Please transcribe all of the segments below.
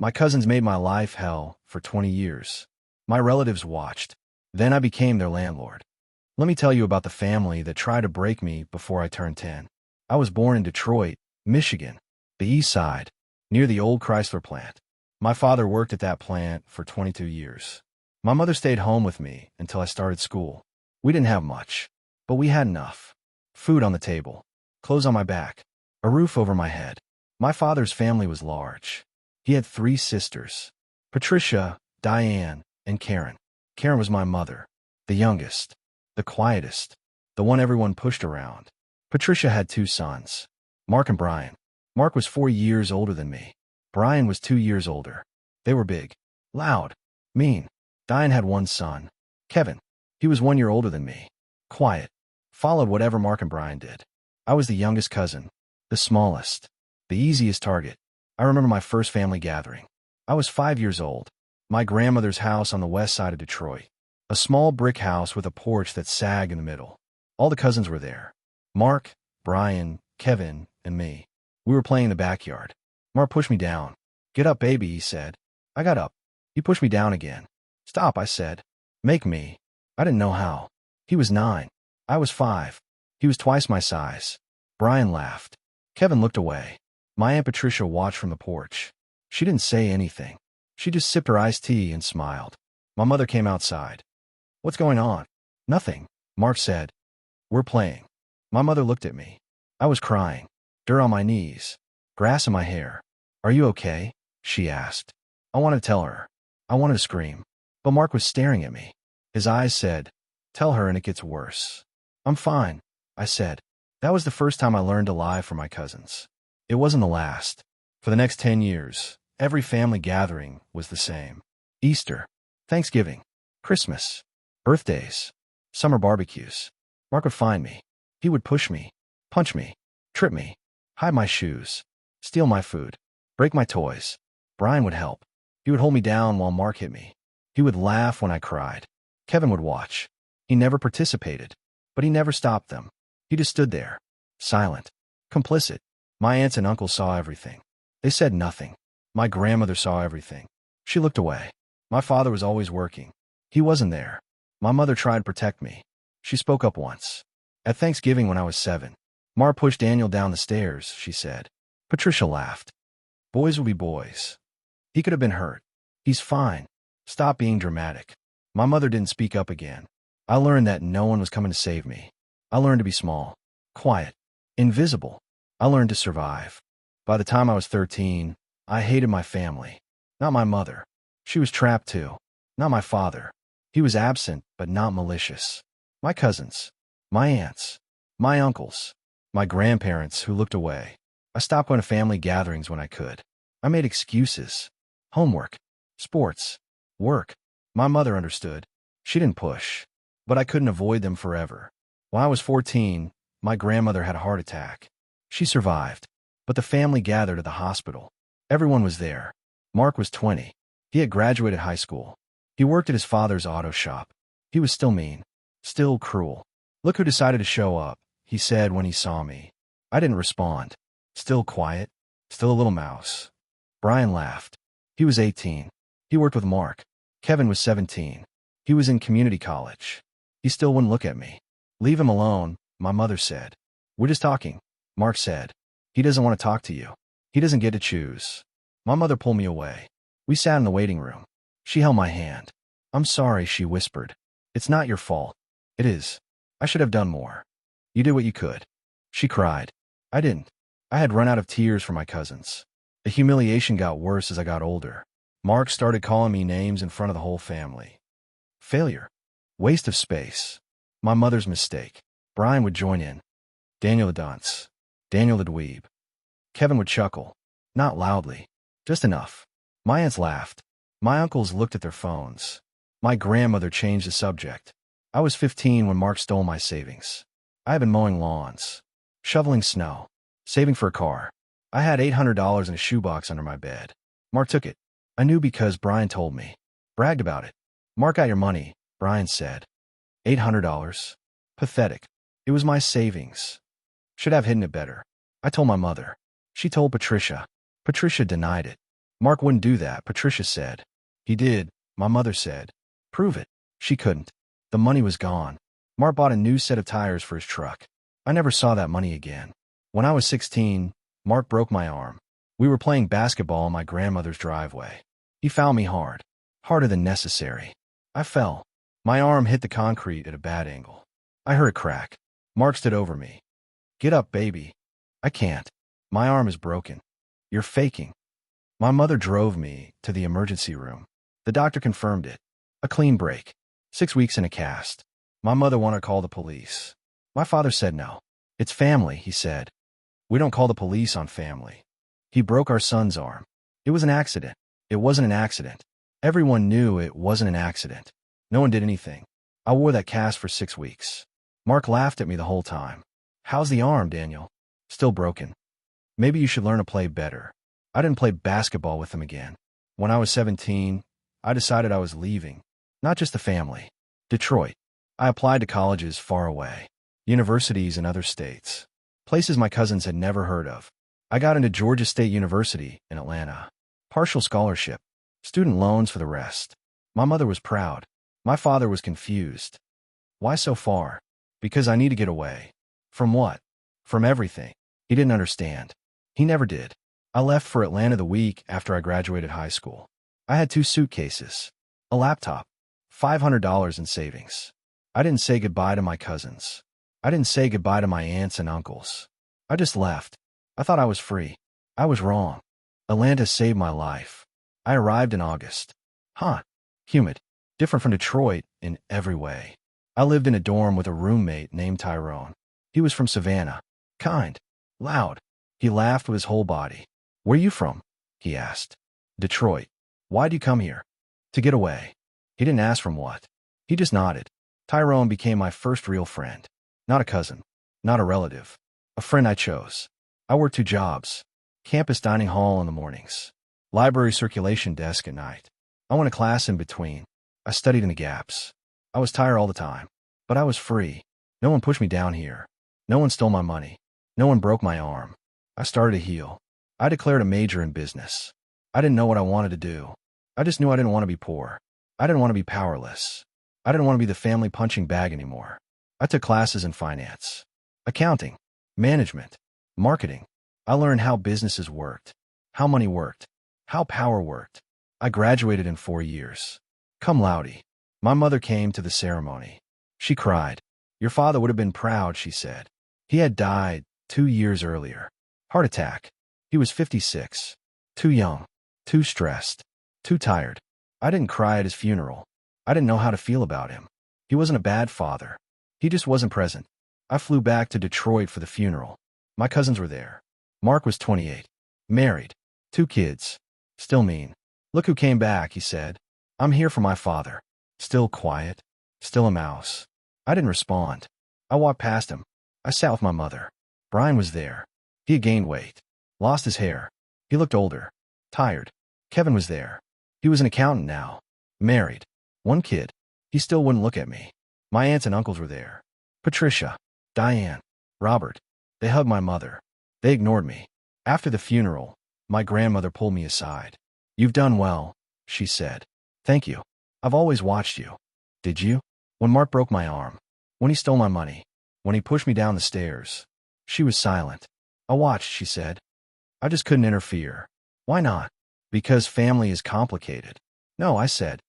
My cousins made my life hell for 20 years. My relatives watched. Then I became their landlord. Let me tell you about the family that tried to break me before I turned 10. I was born in Detroit, Michigan, the east side, near the old Chrysler plant. My father worked at that plant for 22 years. My mother stayed home with me until I started school. We didn't have much, but we had enough. Food on the table, clothes on my back, a roof over my head. My father's family was large. He had 3 sisters, Patricia, Diane, and Karen. Karen was my mother, the youngest, the quietest, the one everyone pushed around. Patricia had 2 sons, Mark and Brian. Mark was 4 years older than me. Brian was 2 years older. They were big, loud, mean. Diane had 1 son, Kevin. He was 1 year older than me, quiet, followed whatever Mark and Brian did. I was the youngest cousin, the smallest, the easiest target. I remember my first family gathering. I was 5 years old. My grandmother's house on the west side of Detroit. A small brick house with a porch that sagged in the middle. All the cousins were there. Mark, Brian, Kevin, and me. We were playing in the backyard. Mark pushed me down. "Get up, baby," he said. I got up. He pushed me down again. "Stop," I said. "Make me." I didn't know how. He was 9. I was 5. He was twice my size. Brian laughed. Kevin looked away. My Aunt Patricia watched from the porch. She didn't say anything. She just sipped her iced tea and smiled. My mother came outside. "What's going on?" "Nothing," Mark said. "We're playing." My mother looked at me. I was crying. Dirt on my knees. Grass in my hair. "Are you okay?" she asked. I wanted to tell her. I wanted to scream. But Mark was staring at me. His eyes said, "Tell her and it gets worse." "I'm fine," I said. That was the first time I learned to lie for my cousins. It wasn't the last. For the next 10 years, every family gathering was the same. Easter, Thanksgiving, Christmas, birthdays, summer barbecues. Mark would find me. He would push me, punch me, trip me, hide my shoes, steal my food, break my toys. Brian would help. He would hold me down while Mark hit me. He would laugh when I cried. Kevin would watch. He never participated, but he never stopped them. He just stood there, silent, complicit. My aunts and uncles saw everything. They said nothing. My grandmother saw everything. She looked away. My father was always working. He wasn't there. My mother tried to protect me. She spoke up once. At Thanksgiving when I was 7, Mar pushed Daniel down the stairs, she said. Patricia laughed. "Boys will be boys. He could have been hurt. He's fine. Stop being dramatic." My mother didn't speak up again. I learned that no one was coming to save me. I learned to be small, quiet, invisible. I learned to survive. By the time I was 13, I hated my family. Not my mother. She was trapped too. Not my father. He was absent, but not malicious. My cousins. My aunts. My uncles. My grandparents who looked away. I stopped going to family gatherings when I could. I made excuses. Homework. Sports. Work. My mother understood. She didn't push. But I couldn't avoid them forever. When I was 14, my grandmother had a heart attack. She survived. But the family gathered at the hospital. Everyone was there. Mark was 20. He had graduated high school. He worked at his father's auto shop. He was still mean. Still cruel. "Look who decided to show up," he said when he saw me. I didn't respond. Still quiet. Still a little mouse. Brian laughed. He was 18. He worked with Mark. Kevin was 17. He was in community college. He still wouldn't look at me. "Leave him alone," my mother said. "We're just talking," Mark said. "He doesn't want to talk to you. He doesn't get to choose." My mother pulled me away. We sat in the waiting room. She held my hand. "I'm sorry," she whispered. "It's not your fault." "It is. I should have done more." "You did what you could." She cried. I didn't. I had run out of tears for my cousins. The humiliation got worse as I got older. Mark started calling me names in front of the whole family. Failure. Waste of space. My mother's mistake. Brian would join in. Daniel the dunce. Daniel the dweeb. Kevin would chuckle. Not loudly. Just enough. My aunts laughed. My uncles looked at their phones. My grandmother changed the subject. I was 15 when Mark stole my savings. I had been mowing lawns, shoveling snow, saving for a car. I had $800 in a shoebox under my bed. Mark took it. I knew because Brian told me. Bragged about it. "Mark got your money," Brian said. $800. Pathetic. It was my savings. Should have hidden it better. I told my mother. She told Patricia. Patricia denied it. Mark wouldn't do that, Patricia said. He did, my mother said. Prove it. She couldn't. The money was gone. Mark bought a new set of tires for his truck. I never saw that money again. When I was 16, Mark broke my arm. We were playing basketball in my grandmother's driveway. He fouled me hard. Harder than necessary. I fell. My arm hit the concrete at a bad angle. I heard a crack. Mark stood over me. Get up, baby. I can't. My arm is broken. You're faking. My mother drove me to the emergency room. The doctor confirmed it. A clean break. 6 weeks in a cast. My mother wanted to call the police. My father said no. It's family, he said. We don't call the police on family. He broke our son's arm. It was an accident. It wasn't an accident. Everyone knew it wasn't an accident. No one did anything. I wore that cast for 6 weeks. Mark laughed at me the whole time. How's the arm, Daniel? Still broken. Maybe you should learn to play better. I didn't play basketball with him again. When I was 17, I decided I was leaving. Not just the family. Detroit. I applied to colleges far away. Universities in other states. Places my cousins had never heard of. I got into Georgia State University in Atlanta. Partial scholarship. Student loans for the rest. My mother was proud. My father was confused. Why so far? Because I need to get away. From what? From everything. He didn't understand. He never did. I left for Atlanta the week after I graduated high school. I had 2 suitcases. A laptop. $500 in savings. I didn't say goodbye to my cousins. I didn't say goodbye to my aunts and uncles. I just left. I thought I was free. I was wrong. Atlanta saved my life. I arrived in August. Hot. Humid. Different from Detroit in every way. I lived in a dorm with a roommate named Tyrone. He was from Savannah. Kind. Loud. He laughed with his whole body. Where you from? He asked. Detroit. Why'd you come here? To get away. He didn't ask from what. He just nodded. Tyrone became my first real friend. Not a cousin. Not a relative. A friend I chose. I worked 2 jobs. Campus dining hall in the mornings. Library circulation desk at night. I went to class in between. I studied in the gaps. I was tired all the time. But I was free. No one pushed me down here. No one stole my money. No one broke my arm. I started to heal. I declared a major in business. I didn't know what I wanted to do. I just knew I didn't want to be poor. I didn't want to be powerless. I didn't want to be the family punching bag anymore. I took classes in finance, accounting, management, marketing. I learned how businesses worked, how money worked, how power worked. I graduated in 4 years. Cum laude. My mother came to the ceremony. She cried. Your father would have been proud, she said. He had died 2 years earlier. Heart attack. He was 56. Too young. Too stressed. Too tired. I didn't cry at his funeral. I didn't know how to feel about him. He wasn't a bad father. He just wasn't present. I flew back to Detroit for the funeral. My cousins were there. Mark was 28. Married. 2 kids. Still mean. Look who came back, he said. I'm here for my father. Still quiet. Still a mouse. I didn't respond. I walked past him. I sat with my mother. Brian was there. He had gained weight. Lost his hair. He looked older. Tired. Kevin was there. He was an accountant now. Married. 1 kid. He still wouldn't look at me. My aunts and uncles were there. Patricia. Diane. Robert. They hugged my mother. They ignored me. After the funeral, my grandmother pulled me aside. You've done well, she said. Thank you. I've always watched you. Did you? When Mark broke my arm. When he stole my money. When he pushed me down the stairs. She was silent. I watched, she said. I just couldn't interfere. Why not? Because family is complicated. No, I said.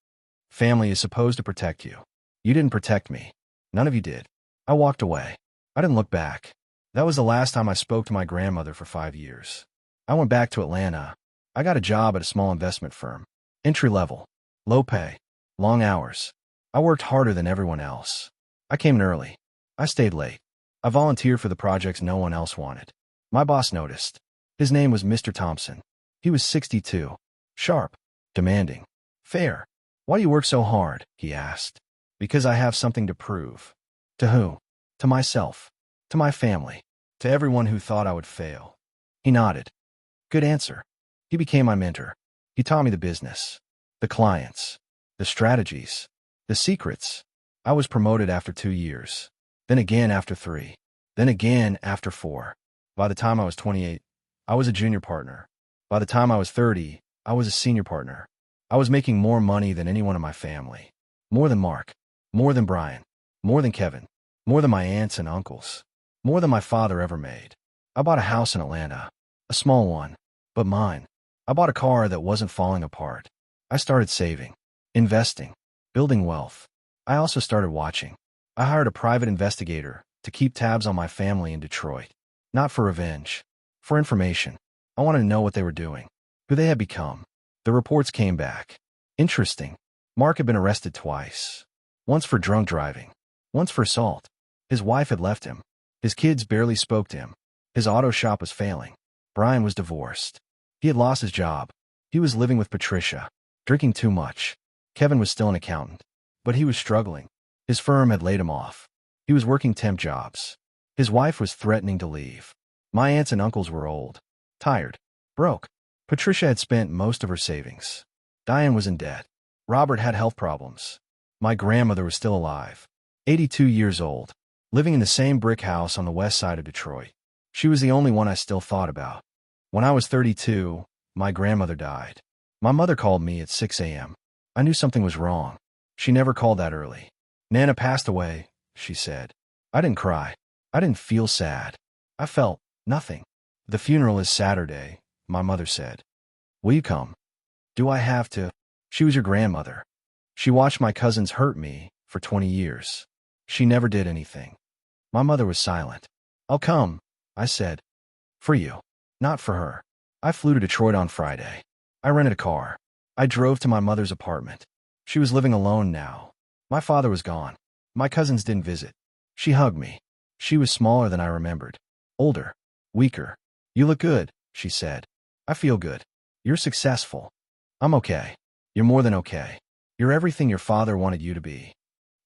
Family is supposed to protect you. You didn't protect me. None of you did. I walked away. I didn't look back. That was the last time I spoke to my grandmother for 5 years. I went back to Atlanta. I got a job at a small investment firm. Entry level. Low pay. Long hours. I worked harder than everyone else. I came in early. I stayed late. I volunteered for the projects no one else wanted. My boss noticed. His name was Mr. Thompson. He was 62. Sharp. Demanding. Fair. Why do you work so hard? He asked. Because I have something to prove. To who? To myself. To my family. To everyone who thought I would fail. He nodded. Good answer. He became my mentor. He taught me the business. The clients. The strategies. The secrets. I was promoted after 2 years. Then again after 3. Then again after 4. By the time I was 28, I was a junior partner. By the time I was 30, I was a senior partner. I was making more money than anyone in my family. More than Mark. More than Brian. More than Kevin. More than my aunts and uncles. More than my father ever made. I bought a house in Atlanta. A small one, but mine. I bought a car that wasn't falling apart. I started saving, investing, building wealth. I also started watching. I hired a private investigator to keep tabs on my family in Detroit. Not for revenge. For information. I wanted to know what they were doing. Who they had become. The reports came back. Interesting. Mark had been arrested twice. Once for drunk driving. Once for assault. His wife had left him. His kids barely spoke to him. His auto shop was failing. Brian was divorced. He had lost his job. He was living with Patricia. Drinking too much. Kevin was still an accountant. But he was struggling. His firm had laid him off. He was working temp jobs. His wife was threatening to leave. My aunts and uncles were old. Tired. Broke. Patricia had spent most of her savings. Diane was in debt. Robert had health problems. My grandmother was still alive. 82 years old. Living in the same brick house on the west side of Detroit. She was the only one I still thought about. When I was 32, my grandmother died. My mother called me at 6 a.m. I knew something was wrong. She never called that early. Nana passed away, she said. I didn't cry. I didn't feel sad. I felt nothing. The funeral is Saturday, my mother said. Will you come? Do I have to? She was your grandmother. She watched my cousins hurt me for 20 years. She never did anything. My mother was silent. I'll come, I said. For you. Not for her. I flew to Detroit on Friday. I rented a car. I drove to my mother's apartment. She was living alone now. My father was gone. My cousins didn't visit. She hugged me. She was smaller than I remembered. Older. Weaker. You look good, she said. I feel good. You're successful. I'm okay. You're more than okay. You're everything your father wanted you to be.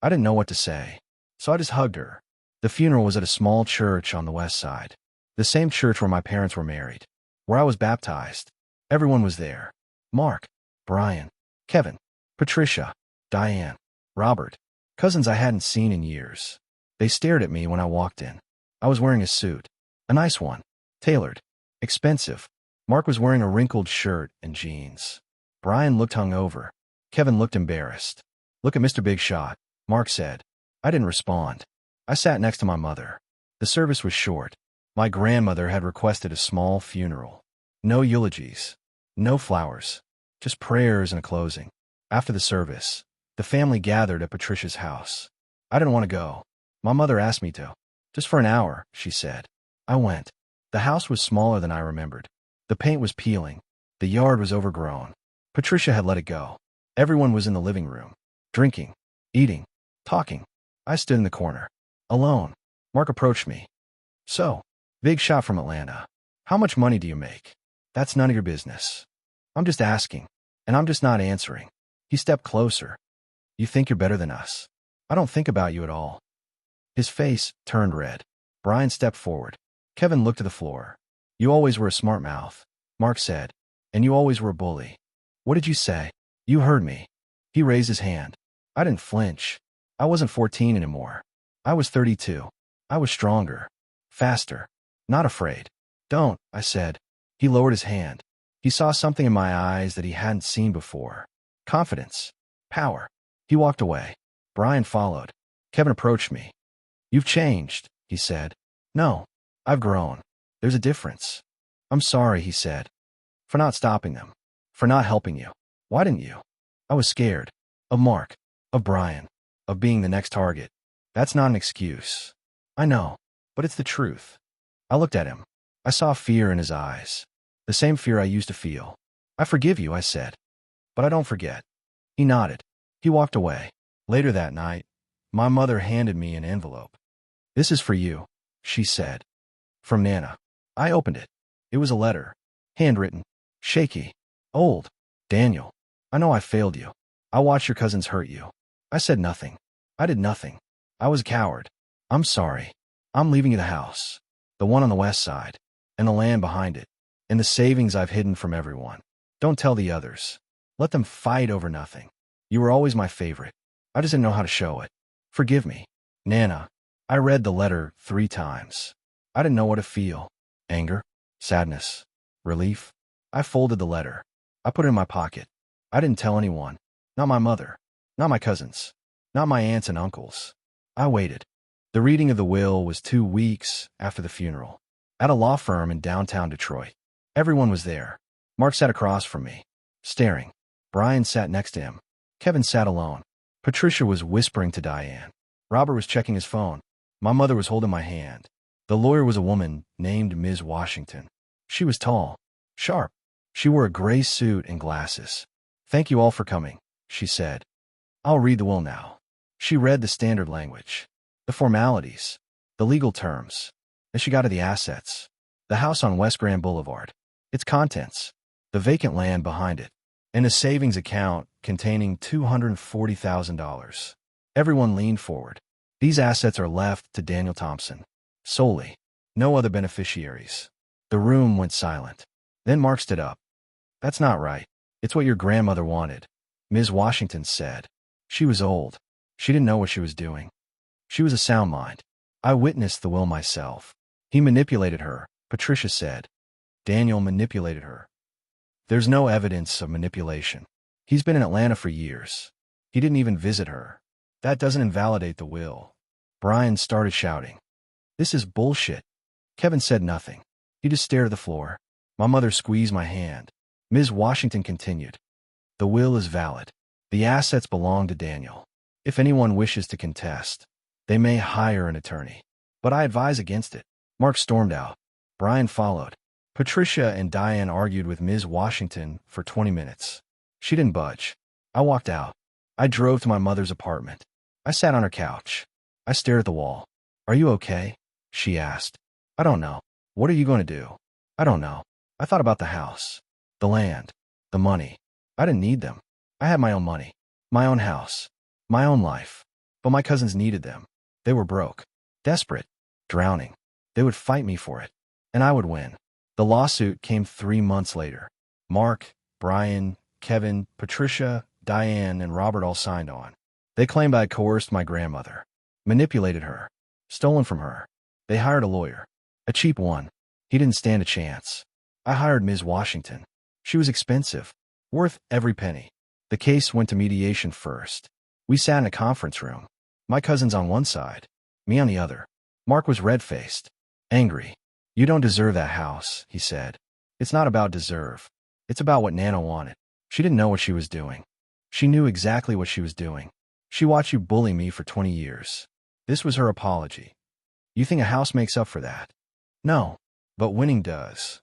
I didn't know what to say, so I just hugged her. The funeral was at a small church on the west side. The same church where my parents were married. Where I was baptized. Everyone was there. Mark. Brian. Kevin. Patricia. Diane. Robert. Cousins I hadn't seen in years. They stared at me when I walked in. I was wearing a suit. A nice one. Tailored. Expensive. Mark was wearing a wrinkled shirt and jeans. Brian looked hungover. Kevin looked embarrassed. Look at Mr. Big Shot, Mark said. I didn't respond. I sat next to my mother. The service was short. My grandmother had requested a small funeral. No eulogies. No flowers. Just prayers and a closing. After the service, the family gathered at Patricia's house. I didn't want to go. My mother asked me to. Just for an hour, she said. I went. The house was smaller than I remembered. The paint was peeling. The yard was overgrown. Patricia had let it go. Everyone was in the living room. Drinking. Eating. Talking. I stood in the corner. Alone. Mark approached me. So, Big Shot from Atlanta. How much money do you make? That's none of your business. I'm just asking. And I'm just not answering. He stepped closer. You think you're better than us. I don't think about you at all. His face turned red. Brian stepped forward. Kevin looked to the floor. You always were a smart mouth, Mark said. And you always were a bully. What did you say? You heard me. He raised his hand. I didn't flinch. I wasn't 14 anymore. I was 32. I was stronger. Faster. Not afraid. Don't, I said. He lowered his hand. He saw something in my eyes that he hadn't seen before. Confidence. Power. He walked away. Brian followed. Kevin approached me. You've changed, he said. No. I've grown. There's a difference. I'm sorry, he said. For not stopping them. For not helping you. Why didn't you? I was scared. Of Mark. Of Brian. Of being the next target. That's not an excuse. I know. But it's the truth. I looked at him. I saw fear in his eyes. The same fear I used to feel. I forgive you, I said. But I don't forget. He nodded. He walked away. Later that night, my mother handed me an envelope. This is for you, she said. From Nana. I opened it. It was a letter. Handwritten. Shaky. Old. Daniel. I know I failed you. I watched your cousins hurt you. I said nothing. I did nothing. I was a coward. I'm sorry. I'm leaving you the house. The one on the west side. And the land behind it. And the savings I've hidden from everyone. Don't tell the others. Let them fight over nothing. You were always my favorite. I just didn't know how to show it. Forgive me. Nana. I read the letter 3 times. I didn't know what to feel. Anger. Sadness. Relief. I folded the letter. I put it in my pocket. I didn't tell anyone. Not my mother. Not my cousins. Not my aunts and uncles. I waited. The reading of the will was 2 weeks after the funeral. At a law firm in downtown Detroit. Everyone was there. Mark sat across from me, staring. Brian sat next to him. Kevin sat alone. Patricia was whispering to Diane. Robert was checking his phone. My mother was holding my hand. The lawyer was a woman named Ms. Washington. She was tall, sharp. She wore a gray suit and glasses. "Thank you all for coming," she said. "I'll read the will now." She read the standard language, the formalities, the legal terms. Then she got to the assets. The house on West Grand Boulevard, its contents, the vacant land behind it, and a savings account containing $240,000. Everyone leaned forward. These assets are left to Daniel Thompson. Solely. No other beneficiaries. The room went silent. Then Mark stood up. "That's not right. It's what your grandmother wanted," Ms. Washington said. She was old. She didn't know what she was doing. She was a sound mind. I witnessed the will myself. He manipulated her, Patricia said. Daniel manipulated her. There's no evidence of manipulation. He's been in Atlanta for years. He didn't even visit her. That doesn't invalidate the will. Brian started shouting. "This is bullshit." Kevin said nothing. He just stared at the floor. My mother squeezed my hand. Ms. Washington continued. "The will is valid. The assets belong to Daniel. If anyone wishes to contest, they may hire an attorney. But I advise against it." Mark stormed out. Brian followed. Patricia and Diane argued with Ms. Washington for 20 minutes. She didn't budge. I walked out. I drove to my mother's apartment. I sat on her couch. I stared at the wall. "Are you okay?" she asked. "I don't know." "What are you going to do?" "I don't know." I thought about the house, the land, the money. I didn't need them. I had my own money, my own house, my own life. But my cousins needed them. They were broke, desperate, drowning. They would fight me for it, and I would win. The lawsuit came 3 months later. Mark, Brian, Kevin, Patricia, Diane, and Robert all signed on. They claimed I coerced my grandmother, manipulated her, stolen from her. They hired a lawyer, a cheap one. He didn't stand a chance. I hired Ms. Washington. She was expensive, worth every penny. The case went to mediation first. We sat in a conference room. My cousins on one side, me on the other. Mark was red-faced, angry. "You don't deserve that house," he said. "It's not about deserve. It's about what Nana wanted." She didn't know what she was doing. She knew exactly what she was doing. "She watched you bully me for 20 years. This was her apology. You think a house makes up for that?" "No, but winning does."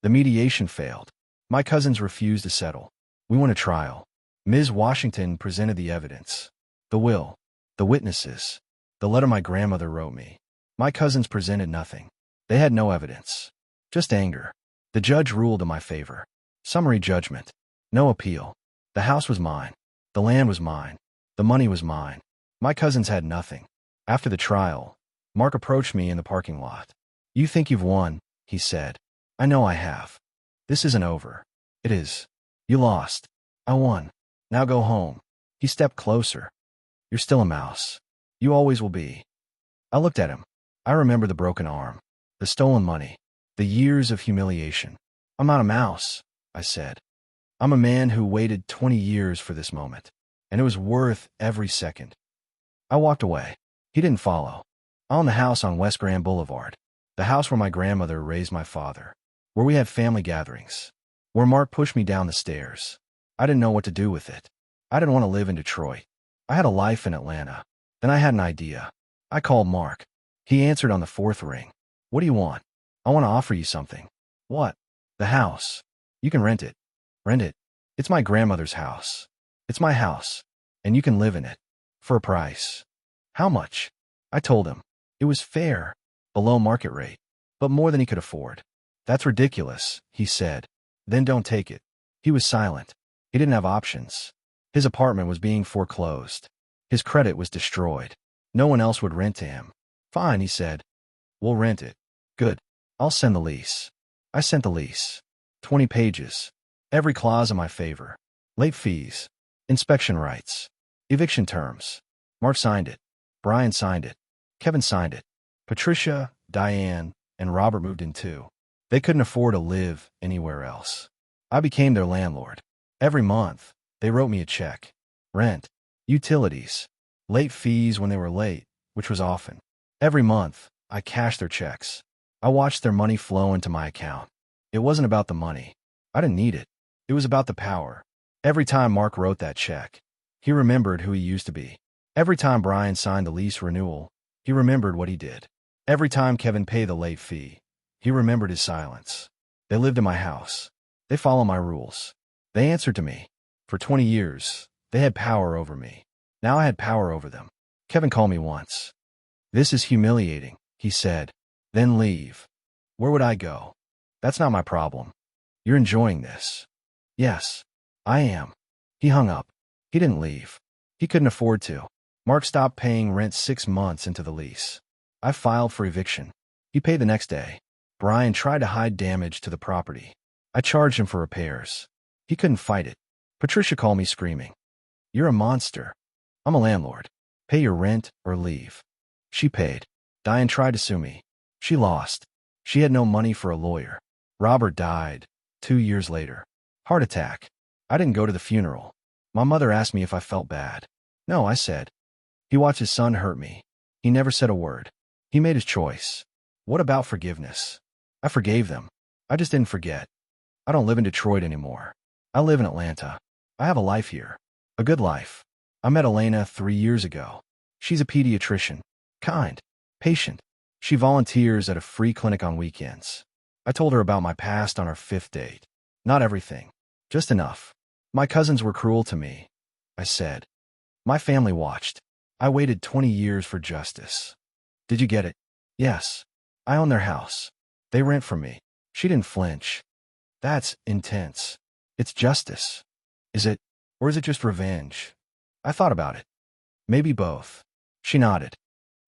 The mediation failed. My cousins refused to settle. We went to trial. Ms. Washington presented the evidence. The will, the witnesses, the letter my grandmother wrote me. My cousins presented nothing. They had no evidence. Just anger. The judge ruled in my favor. Summary judgment. No appeal. The house was mine. The land was mine. The money was mine. My cousins had nothing. After the trial, Mark approached me in the parking lot. "You think you've won," he said. "I know I have. This isn't over." "It is. You lost. I won. Now go home." He stepped closer. "You're still a mouse. You always will be." I looked at him. I remember the broken arm, the stolen money, the years of humiliation. "I'm not a mouse," I said. "I'm a man who waited 20 years for this moment, and it was worth every second." I walked away. He didn't follow. I owned the house on West Grand Boulevard, the house where my grandmother raised my father, where we had family gatherings, where Mark pushed me down the stairs. I didn't know what to do with it. I didn't want to live in Detroit. I had a life in Atlanta. Then I had an idea. I called Mark. He answered on the 4th ring. "What do you want?" "I want to offer you something." "What?" "The house. You can rent it." "Rent it?" "It's my grandmother's house. It's my house, and you can live in it. For a price." "How much?" I told him. It was fair, below market rate, but more than he could afford. "That's ridiculous," he said. "Then don't take it." He was silent. He didn't have options. His apartment was being foreclosed. His credit was destroyed. No one else would rent to him. "Fine," he said. "We'll rent it." "Good. I'll send the lease." I sent the lease. 20 pages. Every clause in my favor. Late fees. Inspection rights. Eviction terms. Mark signed it. Brian signed it. Kevin signed it. Patricia, Diane, and Robert moved in too. They couldn't afford to live anywhere else. I became their landlord. Every month, they wrote me a check. Rent, utilities, late fees when they were late, which was often. Every month, I cashed their checks. I watched their money flow into my account. It wasn't about the money. I didn't need it. It was about the power. Every time Mark wrote that check, he remembered who he used to be. Every time Brian signed the lease renewal, he remembered what he did. Every time Kevin paid the late fee, he remembered his silence. They lived in my house. They followed my rules. They answered to me. For 20 years, they had power over me. Now I had power over them. Kevin called me once. "This is humiliating," he said. "Then leave." Where would I go? That's not my problem. You're enjoying this. Yes, I am. He hung up. He didn't leave. He couldn't afford to. Mark stopped paying rent 6 months into the lease. I filed for eviction. He paid the next day. Brian tried to hide damage to the property. I charged him for repairs. He couldn't fight it. Patricia called me screaming. "You're a monster. I'm a landlord. Pay your rent or leave." She paid. Diane tried to sue me. She lost. She had no money for a lawyer. Robert died 2 years later. Heart attack. I didn't go to the funeral. My mother asked me if I felt bad. No, I said. He watched his son hurt me. He never said a word. He made his choice. What about forgiveness? I forgave them. I just didn't forget. I don't live in Detroit anymore. I live in Atlanta. I have a life here. A good life. I met Elena 3 years ago. She's a pediatrician. Kind. Patient. She volunteers at a free clinic on weekends. I told her about my past on our 5th date. Not everything. Just enough. My cousins were cruel to me, I said. My family watched. I waited 20 years for justice. Did you get it? Yes. I own their house. They rent from me. She didn't flinch. That's intense. It's justice. Is it? Or is it just revenge? I thought about it. Maybe both. She nodded.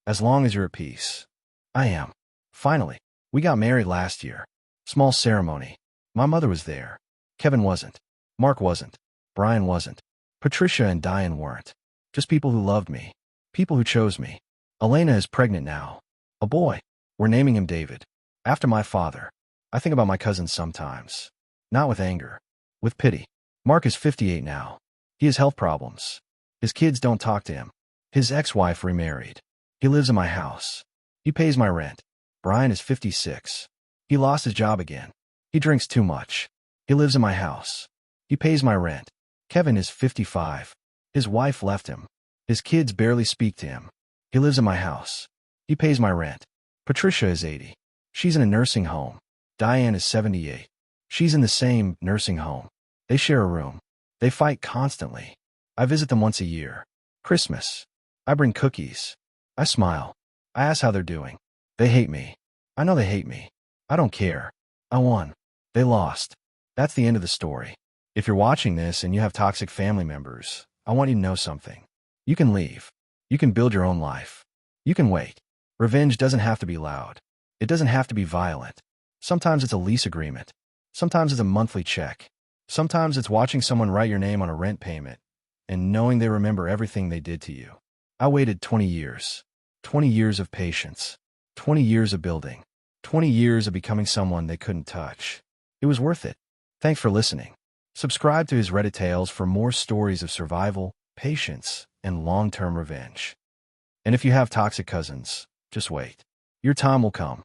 As long as you're at peace. I am. Finally. We got married last year. Small ceremony. My mother was there. Kevin wasn't. Mark wasn't. Brian wasn't. Patricia and Diane weren't. Just people who loved me. People who chose me. Elena is pregnant now. A boy. We're naming him David. After my father. I think about my cousins sometimes. Not with anger. With pity. Mark is 58 now. He has health problems. His kids don't talk to him. His ex-wife remarried. He lives in my house. He pays my rent. Brian is 56. He lost his job again. He drinks too much. He lives in my house. He pays my rent. Kevin is 55. His wife left him. His kids barely speak to him. He lives in my house. He pays my rent. Patricia is 80. She's in a nursing home. Diane is 78. She's in the same nursing home. They share a room. They fight constantly. I visit them once a year. Christmas. I bring cookies. I smile. I ask how they're doing. They hate me. I know they hate me. I don't care. I won. They lost. That's the end of the story. If you're watching this and you have toxic family members, I want you to know something. You can leave. You can build your own life. You can wait. Revenge doesn't have to be loud. It doesn't have to be violent. Sometimes it's a lease agreement. Sometimes it's a monthly check. Sometimes it's watching someone write your name on a rent payment and knowing they remember everything they did to you. I waited 20 years. 20 years of patience. 20 years of building. 20 years of becoming someone they couldn't touch. It was worth it. Thanks for listening. Subscribe to his Reddit tales for more stories of survival, patience, and long-term revenge. And if you have toxic cousins, just wait. Your time will come.